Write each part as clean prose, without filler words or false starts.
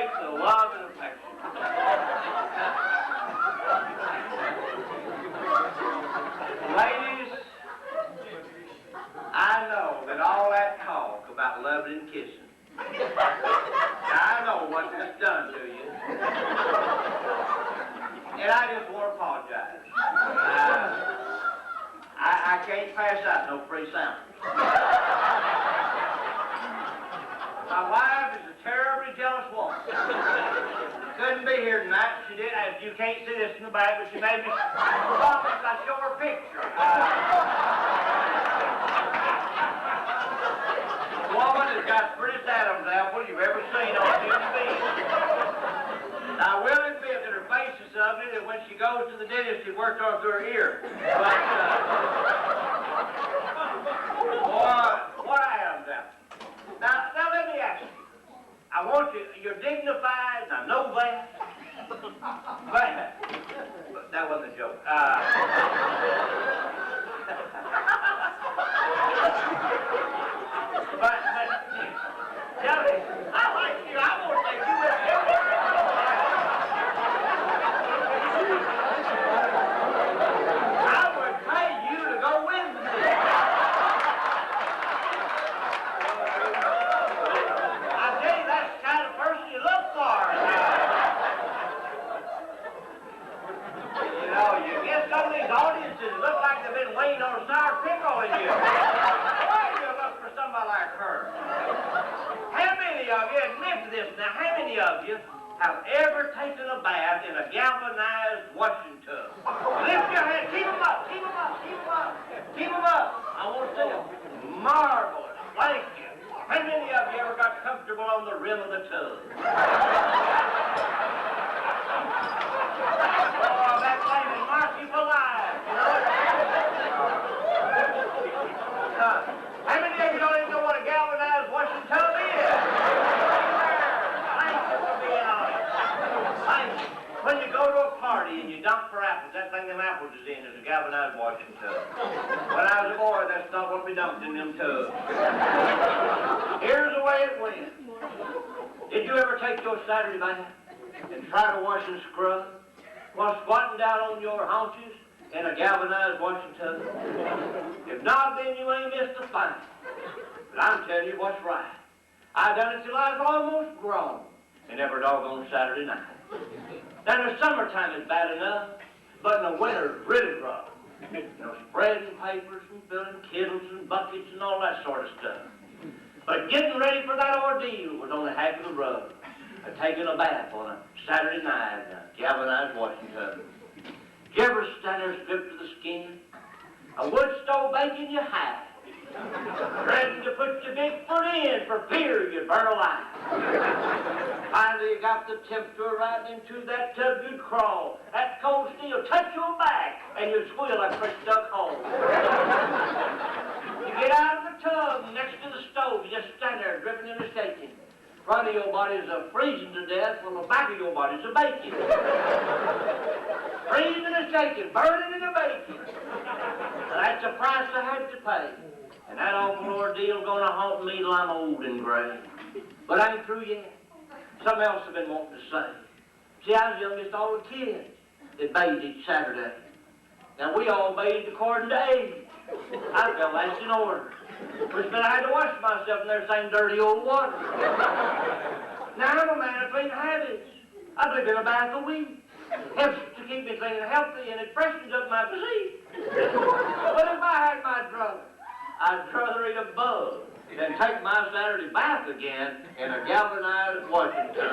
takes a love and affection. Ladies, I know that all that talk about loving and kissing, I know what that's done to you. And I just want to apologize. I can't pass out no free samples. My wife is a terribly jealous woman. Couldn't be here tonight. She did. You can't see this in the back, but she made me promise I show her a picture. The woman has got the prettiest Adam's apple you've ever seen on TV. Now, I will admit that her face is ugly, that when she goes to the dentist, he worked on through her ear. But, what Adam's apple? Now let me ask you. I want you, you're dignified, and I know that. But that wasn't a joke. But, tell me, I like you. I want to take you with me. I would pay you to go with me. You get some of these audiences look like they've been waiting on a sour pickle in you. Why do you look for somebody like her? How many of you, admit to this now, how many of you have ever taken a bath in a galvanized washing tub? Lift your hand, keep them up, keep them up, keep them up, keep them up. I want to see them. Marvelous, thank you. How many of you ever got comfortable on the rim of the tub? Oh, that thing is merciful life, you know? How many of you don't even know what a galvanized washing tub is? Thank you for being honest. Thank you. When you go to a party and you dump for apples, that thing them apples is in is a galvanized washing tub. When I was a boy, that's not what we dumped in them tubs. Here's the way it went. Did you ever take your Saturday bath and try to wash and scrub while squatting down on your haunches in a galvanized washing tub? If not, then you ain't missed a thing. But I'm telling you what's right. I done it till I was almost grown, and every doggone Saturday night. Now, the summertime is bad enough, but in the winter it's really rough. You know, spreading papers and filling kettles and buckets and all that sort of stuff. But getting ready for that ordeal was only half of the rub. Taking a bath on a Saturday night in a galvanized washing tub. Did you ever stand there stripped to the skin? A wood stove baking you high. Dreading to put your big foot in for fear you'd burn alive. Finally you got the temperature right into that tub, you'd crawl. That cold steel touch your back and you'd squeal like a fresh stuck hole. You get out of the tub next to the stove, you just stand there dripping and shaking. Front of your body's freezing to death, while the back of your body's baking. Freezing and shaking, burning and baking. That's the price I had to pay. And that awful ordeal's gonna haunt me till I'm old and gray. But I ain't through yet. Something else I've been wanting to say. See, I was the youngest of all the kids that bathed each Saturday. Now, we all bathed according to age. I felt that's in order. Which meant I had to wash myself in their same dirty old water. Now, I'm a man of clean habits. I believe in a bath a week. Helps to keep me clean and healthy, and it freshens up my physique. But if I had my druthers, I'd rather eat a bug than take my Saturday bath again in a galvanized washing tub.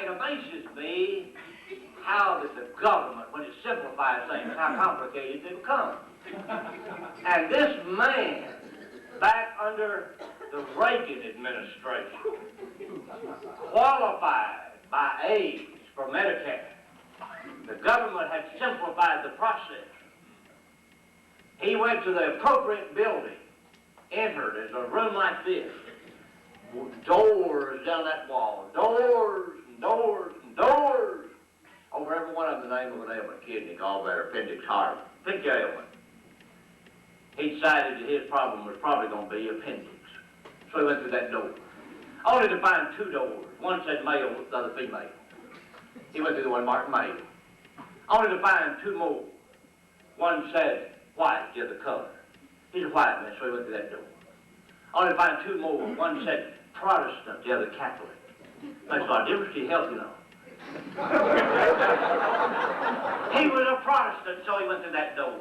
It amazes me how that the government, when it simplifies things, how complicated they become. And this man, back under the Reagan administration, qualified by age for Medicare. The government had simplified the process. He went to the appropriate building, entered as a room like this, doors down that wall, doors and doors and doors. Over every one of them the name of an ailment, kidney, gallbladder, appendix, heart. Pick your ailment. He decided that his problem was probably going to be appendix. So he went through that door. Only to find two doors. One said male, the other female. He went through the one marked male. Only to find two more. One said white, the other color. He's a white man, so he went through that door. Only to find two more. One said Protestant, the other Catholic. Makes a lot of difference to your health, you know. He was a Protestant, so he went through that door.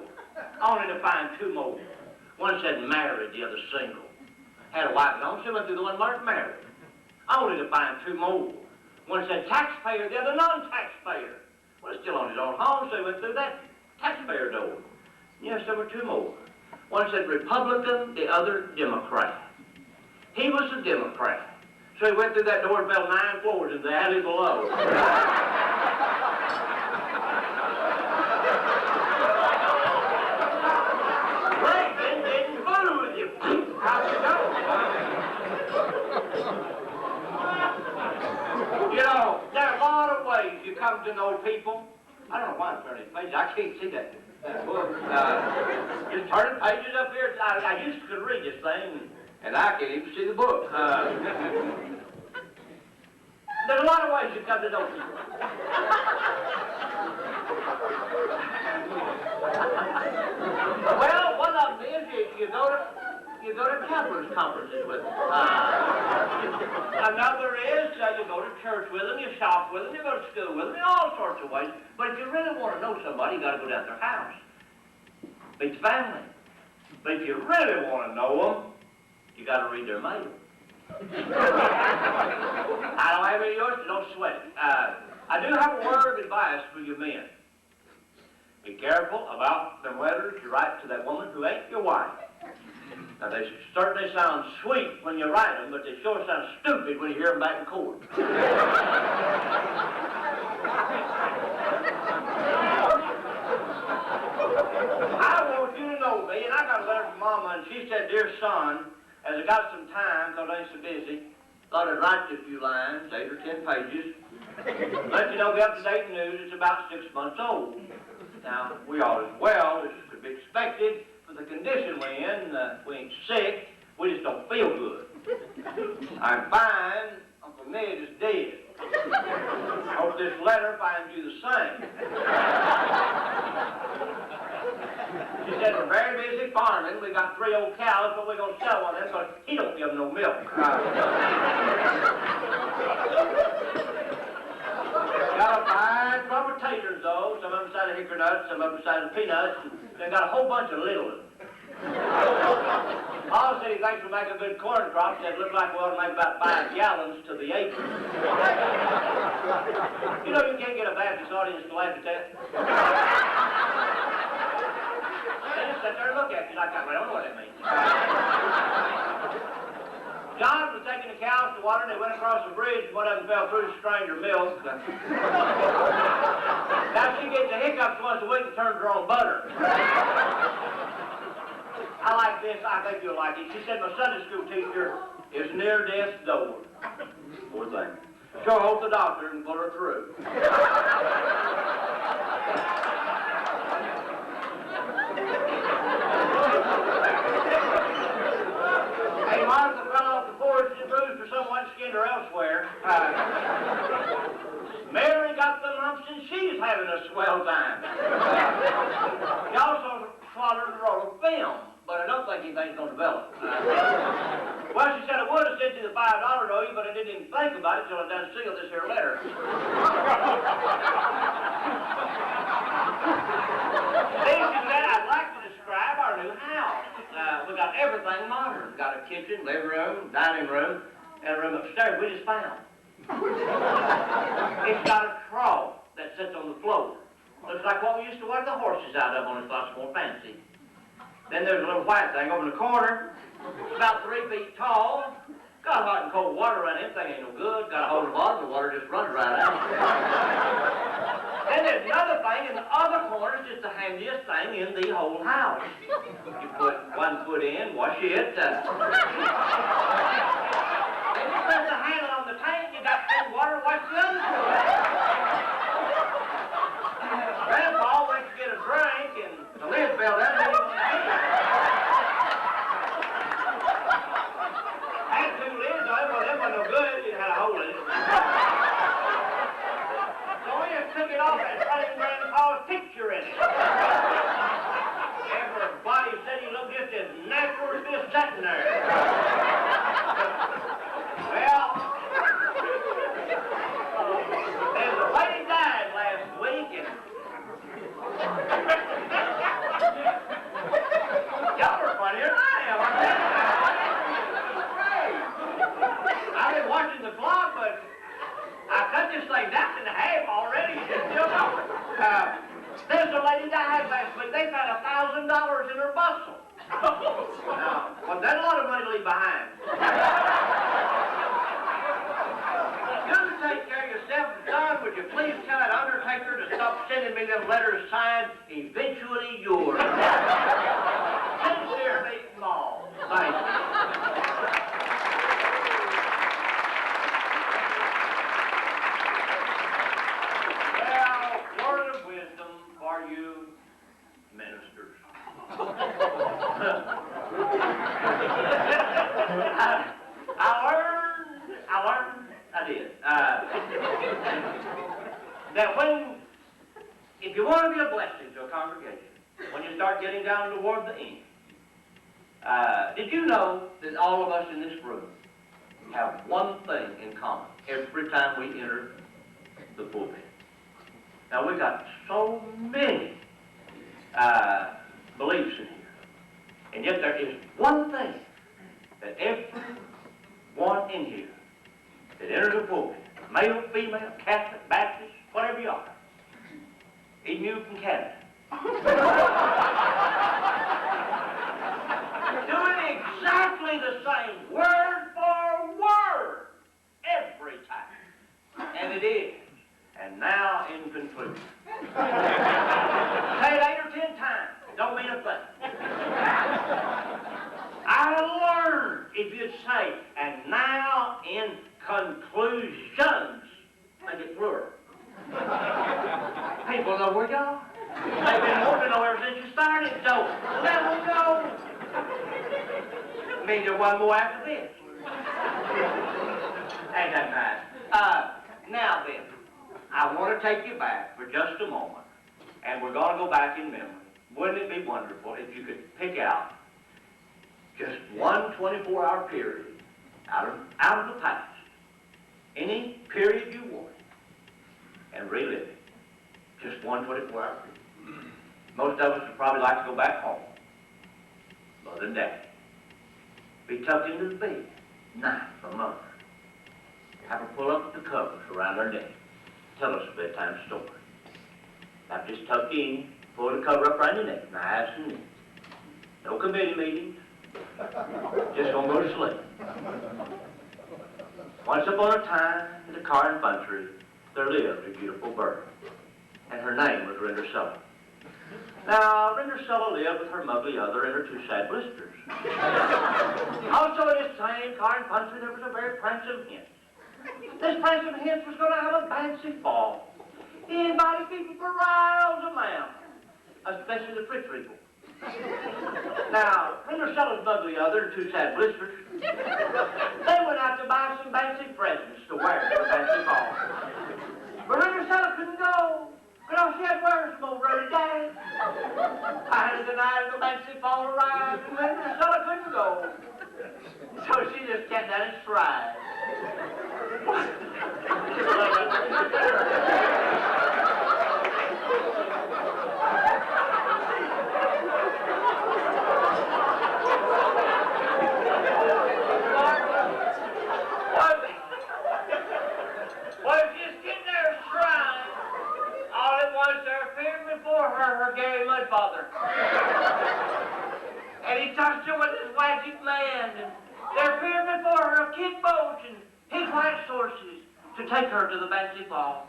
Only to find two more. One said married, the other single. Had a wife at home, so he went through the one marked married. Only to find two more. One said taxpayer, the other non-taxpayer. Well, still on his own home, so he went through that taxpayer door. Yes, there were two more. One said Republican, the other Democrat. He was a Democrat. So he went through that door and fell 9 floors in the alley below. Reagan didn't fool with you. How'd you know? You know, there are a lot of ways you come to know people. I don't know why I'm turning pages. I can't see that book. Just turning pages up here. I used to read this thing, and I can't even see the book. There's a lot of ways you come to know people. Well, one of them is you go to campers conferences with them. Another is you go to church with them, you shop with them, you go to school with them, in all sorts of ways. But if you really want to know somebody, you got to go down to their house. Meet the family. But if you really want to know them, you got to read their mail. I don't have any of yours, so don't sweat it. I do have a word of advice for you men. Be careful about them letters you write to that woman who ain't your wife. Now, they certainly sound sweet when you write them, but they sure sound stupid when you hear them back in court. I want you to know me, and I got a letter from Mama, and she said, "Dear son, as I got some time, because I ain't so busy, thought I'd write you a few lines, 8 or 10 pages, let you know the up-to-date news. It's about 6 months old. Now, we all as well, this could be expected for the condition we're in. We ain't sick, we just don't feel good. I'm fine, Uncle Ned is dead. I hope this letter finds you the same." She said, "We're very busy farming. We got 3 old cows, but we're going to sell one of them because he don't give them no milk." Got a fine crop of taters, though. Some of them side of hickory nuts, some of them side of peanuts. And they got a whole bunch of Littleton. Paul said he thinks we'll make a good corn crop. Said it looks like we ought to make about 5 gallons to the acre. You know you can't get a Baptist audience to laugh at that. They just sit there and look at you like that. I don't know what that means. John was taking the cows to water, and they went across the bridge, and one of them fell through to stranger milk. Now she gets the hiccups once a week and turns her own butter. I like this. I think you'll like it. She said, "My Sunday school teacher is near death's door." Poor thing. Sure hope the doctor can pull her through. Hey, Martha fell off the porch and bruised her somewhat, skinned her elsewhere. Mary got the lumps and she's having a swell time. He also swallowed a roll of film, but I don't think anything's going to develop. Well, she said, "I would have sent you the $5 to you, but I didn't even think about it until I done sealed this here letter." Then she said, "I'd like to describe our new house. We got everything modern. Got a kitchen, living room, dining room, and a room upstairs we just found. It's got a trough that sits on the floor. Looks like what we used to wear the horses out of, only it's lots more fancy. Then there's a little white thing over in the corner. It's about 3 feet tall. Got hot and cold water running. Everything ain't no good. Got a hole in the bottom, the water just runs right out. Then there's another thing in the other corner. It's just the handiest thing in the whole house. You put 1 foot in, wash it. Then you press the handle on the tank, you got cold water, wash the other foot. and the lid fell down. Had two lids on it, well, them wasn't no good. It had a hole in it. So we just took it off and put in Grandpa's picture in it. Everybody said he looked just as natural as this sitting there. Well, there's a lady died last week, and y'all are funnier than I am. I've been watching the clock, but I cut this thing down in half already. It's still going. There's a lady died last week. They found $1,000 in her bustle. Now, well, that's a lot of money to leave behind. You take care of yourself, and son, would you please tell that undertaker to stop sending me them letters signed, eventually yours. Sincerely, Maul. Thank you. Well, word of wisdom for you ministers. I did. That if you want to be a blessing to a congregation, when you start getting down toward the end, did you know that all of us in this room have one thing in common every time we enter the pulpit? Now, we've got so many beliefs in here, and yet there is one thing that everyone in here that enters the pulpit, male, female, Catholic, Baptist, whatever you are, even you from Canada, doing exactly the same, word for word, every time. And it is. And now, in conclusion, say it 8 or 10 times. It don't mean a thing. I learned if you'd say, and now in conclusions, make it plural. People know where you are. They've been wanting to know ever since you started, so let them go. Means there's one more after this. Ain't that nice? Now then, I want to take you back for just a moment, and we're going to go back in memory. Wouldn't it be wonderful if you could pick out just one 24-hour period out of the past, any period you want, and relive it? Just one 24-hour period. Most of us would probably like to go back home. Mother and Dad. Be tucked into the bed, night for Mother. Have her pull up the covers around her neck. Tell us a bedtime story. Now just tuck in, pull the cover up around your neck, nice and neat. No committee meetings. Just gonna go to sleep. Once upon a time, in the Carn country, there lived a beautiful bird, and her name was Rindersulla. Now, Rindersulla lived with her muggly other and her two sad blisters. Also in this same Carn country, there was a very prancing hen. This prancing hen was going to have a fancy ball. He invited people for riles around, especially the Fritz people. Now, Rindersulla's muggly other and two sad blisters, they went out to buy some fancy presents to wear to the fancy ball. But Rindersulla couldn't go. Because she had to wear some old ruddy dads. I had to deny the fancy ball ride, and Rindersulla couldn't go. So she just kept that in stride. Her Gary Mudfather. And he touched her with his magic land, and there appeared before her a kid boat and his white horses to take her to the fancy ball.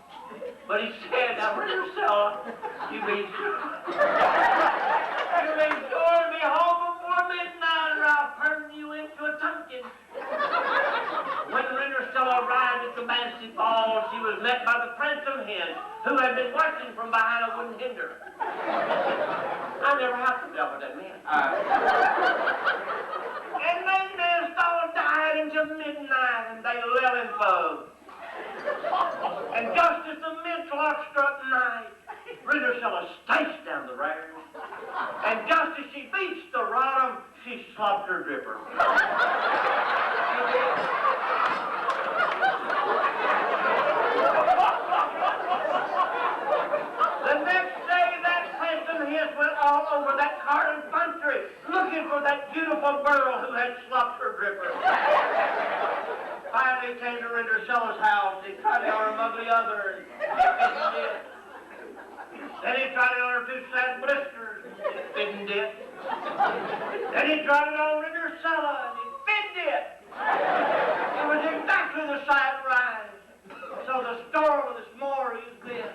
But he said, now Rindersulla, you mean sure to be home before midnight or I'll turn you into a pumpkin. When Rindersulla arrived at the fancy ball, she was met by the prancing hen, who had been watching from behind a wooden hinder. what the devil that meant. And they missed all died until midnight, and they let him go. And just as the mid-clock struck night, Ritterseller stashed down the rails, and just as she beats the rottum, she slopped her dripper. The next day, that Clinton hiss went all over that Carter country, looking for that beautiful girl who had slopped her dripper. Finally, he came to Ritterseller's house. He tried it on her ugly other, and it did. Then he tried it on her two sad blisters, and it didn't did. Then he tried it on Ritterseller, and it did. It was exactly the size right. So the story of this story is this.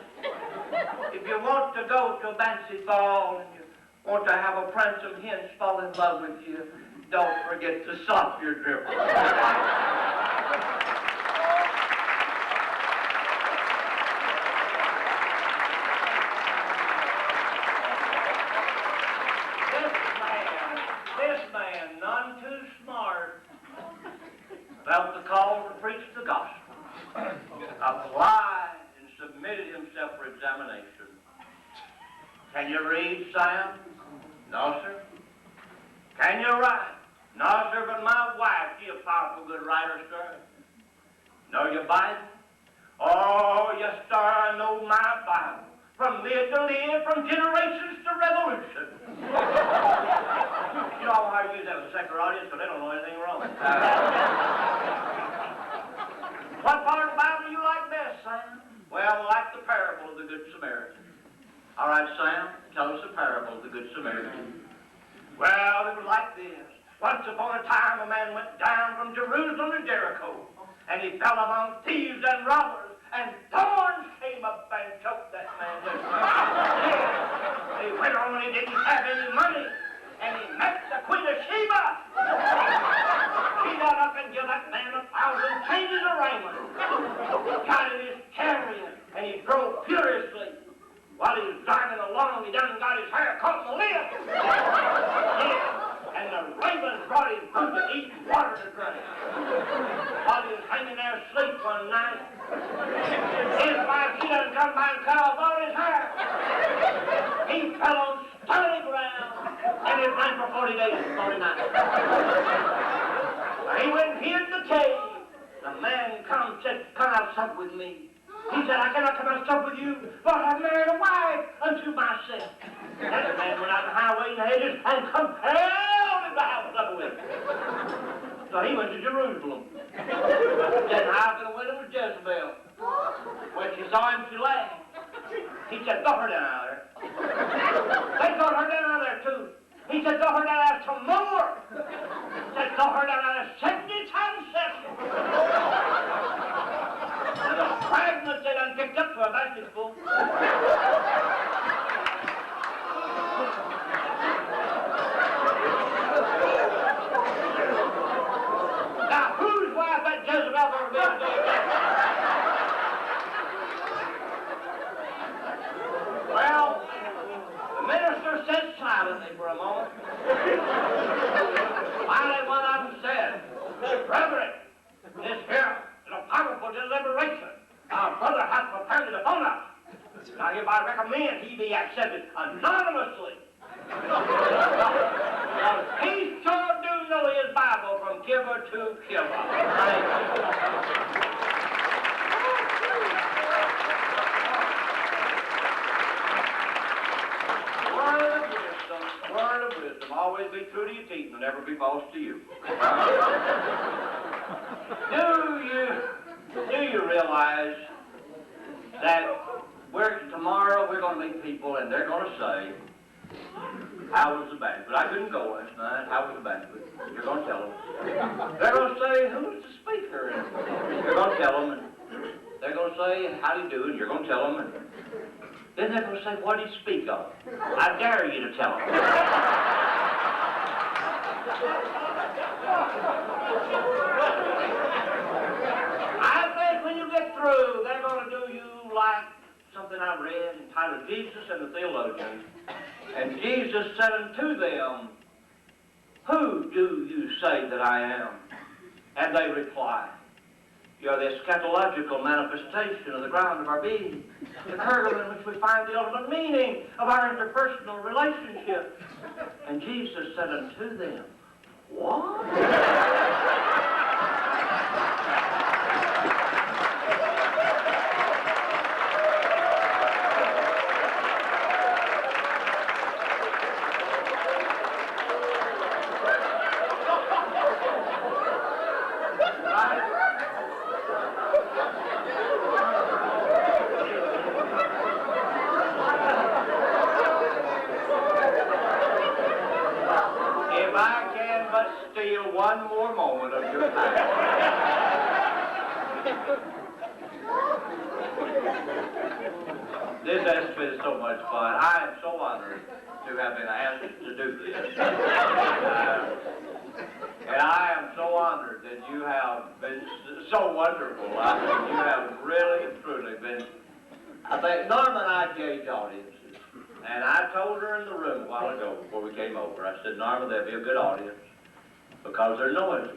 If you want to go to a fancy ball and you want to have a prince of hens fall in love with you, don't forget to slop your dripper. This man, none too smart, felt the call to preach the gospel, applied and submitted himself for examination. Can you read, Sam? No, sir. Can you write? No, sir, but my wife, she a powerful good writer, sir. Know your Bible? Oh, yes, sir, I know my Bible. From mid to live, from generations to revolution. You know how I use that with a secular audience, but they don't know anything wrong. What part of the Bible do you like best, Sam? Well, I like the parable of the Good Samaritan. All right, Sam, tell us the parable of the Good Samaritan. Well, it was like this. Once upon a time, a man went down from Jerusalem to Jericho, and he fell among thieves and robbers, and thorns came up and choked that man. He went on and he didn't have any money, and he met the Queen of Sheba. She got up and gave that man 1,000 changes of raiment, got in his chariot, and he drove furiously. While he was driving along, he done got his hair caught in the lip. And the ravens brought him food to eat and water to drink. While he was hanging there asleep one night, his wife, she done come by and cut off all his hair. He fell on stony ground, and it ran for 40 days and 40 nights. He went and hid in the cave. The man come said, "Come out sup with me." He said, "I cannot come out sup with you, for I have married a wife unto myself." And the man went out the highway and hedges and compelled him to have supper with him. So he went to Jerusalem. Said, "How can I win with Jezebel?" When she saw him, she laughed. He said, "Throw her down out there." They threw her down out there too. He said, "Throw her down out there some more." He said, "Throw her down out there 70 times 7. And the fragments they done picked up to a basketful. Now, whose wife that Jezebel ever been to? Well, the minister sat silently for a moment. Finally, one of them said, "Reverend, this here is a powerful deliberation. Our brother has prepared it upon us. Now, hereby recommend he be accepted anonymously. Because he sure do know his Bible from giver to giver." Word of wisdom. Always be true to your teeth and never be false to you. Do you realize that tomorrow we're going to meet people and they're going to say, "How was the banquet?" I couldn't go last night. How was the banquet? You're going to tell them. They're going to say, "Who was the speaker?" And you're going to tell them. And they're going to say, "How do you do?" And you're going to tell them. And then they're going to say, "What did he speak of?" I dare you to tell them. I think when you get through, they're going to do you like something I read entitled "Jesus and the Theologians." And Jesus said unto them, Who do you say that I am? And they replied, You are the eschatological manifestation of the ground of our being, the kernel in which we find the ultimate meaning of our interpersonal relationship. And Jesus said unto them, What? One more moment of your time. This has been so much fun. I am so honored to have been asked to do this. And I am so honored that you have been so wonderful. I think you have really and truly been. I think Norma and I gauge audiences. And I told her in the room a while ago before we came over, I said, Norma, there'll be a good audience. Because they're noisy.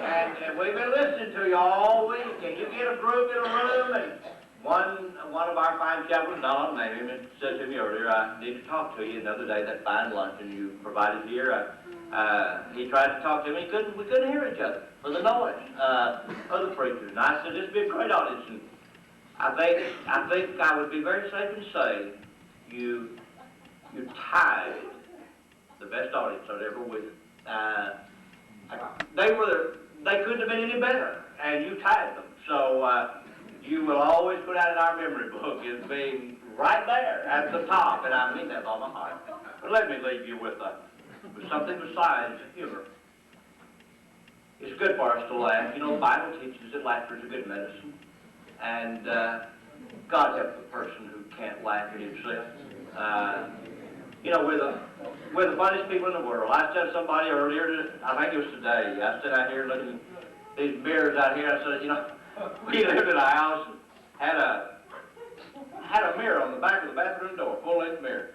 and we've been listening to you all week, and you get a group in a room, and one of our fine chaplains, I'll name him, said to me earlier, I need to talk to you another day, that fine luncheon you provided here. He tried to talk to me, we couldn't hear each other for the noise of the preachers. And I said, this would be a great audience. And I think I would be very safe to say you tied the best audience I'd ever with. They couldn't have been any better, and you tied them. So you will always put out in our memory book as being right there at the top, and I mean that with all my heart. But let me leave you with something besides humor. It's good for us to laugh. You know, the Bible teaches that laughter is a good medicine, and God help the person who can't laugh at himself. You know, we're the funniest people in the world. I said to somebody earlier, I think it was today, I stood out here looking at these mirrors out here. I said, you know, we lived in a house, had a mirror on the back of the bathroom door, full-length mirror.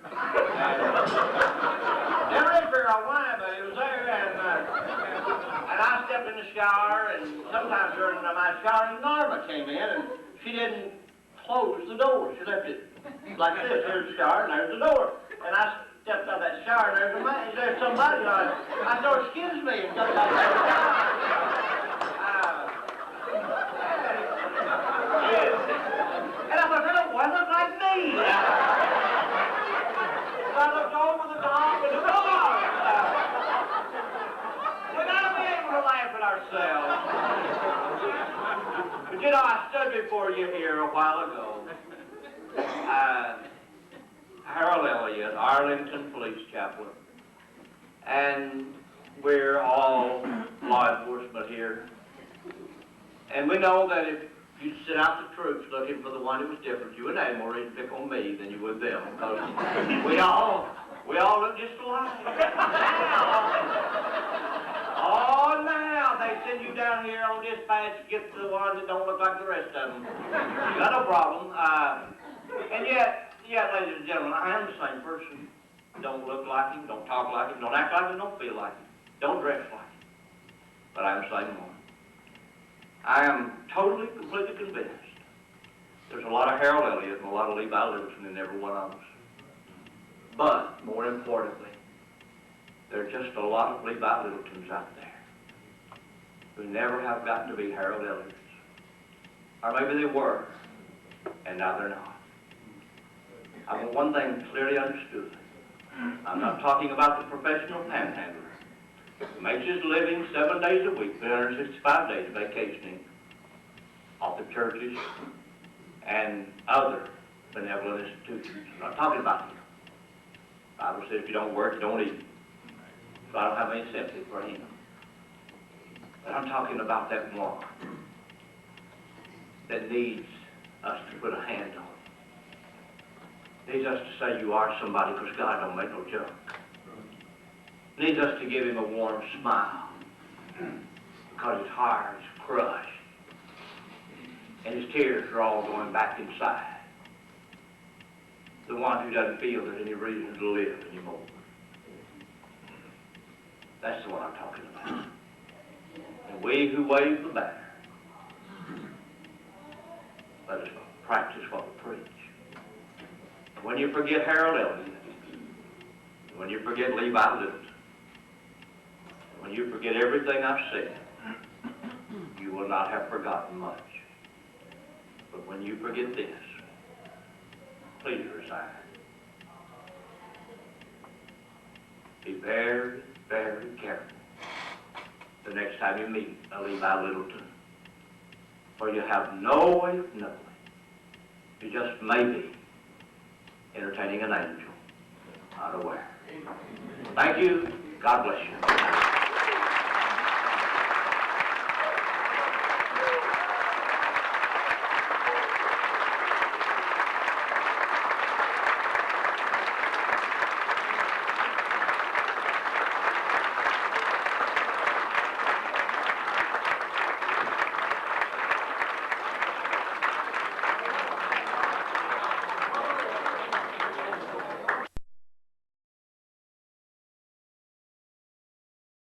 Never did figure out why, but it was there, and I stepped in the shower, and sometimes during my showering, Norma came in, and she didn't close the door. She left it like this. Here's the shower, and there's the door. And I stepped out of that shower, and there's somebody on it. I said, excuse me, and got out of that shower. And I thought, that wasn't like me. So I looked over the dog and the dog. We gotta be able to laugh at ourselves. But you know, I stood before you here a while ago. Harold Elliott, Arlington Police Chaplain, and we're all law enforcement here. And we know that if you sent out the troops looking for the one who was different, you would have more reason to pick on me than you would them, because we all look just alike. Now they send you down here on dispatch to get the ones that don't look like the rest of them. You got no problem. And yet, ladies and gentlemen, I am the same person. Don't look like him, don't talk like him, don't act like him, don't feel like him, don't dress like him. But I'm the same one. I am totally, completely convinced there's a lot of Harold Elliott and a lot of Levi Littleton in every one of us. But, more importantly, there are just a lot of Levi Littletons out there who never have gotten to be Harold Elliott's. Or maybe they were, and now they're not. I want one thing clearly understood. I'm not talking about the professional panhandler who makes his living 7 days a week, 365 days vacationing off the churches and other benevolent institutions. I'm not talking about him. The Bible says if you don't work, you don't eat. So I don't have any sympathy for him. But I'm talking about that one that needs us to put a hand on. Needs us to say you are somebody, because God don't make no junk. Needs us to give him a warm smile because his heart is crushed and his tears are all going back inside. the one who doesn't feel there's any reason to live anymore. That's the one I'm talking about. And we who wave the banner, let us practice what we preach. When you forget Harold Elliott, when you forget Levi Littleton, when you forget everything I've said, you will not have forgotten much. But when you forget this, please resign. Be very, very careful the next time you meet a Levi Littleton, for you have no way of knowing. You just may be entertaining an angel, not aware. Thank you. God bless you.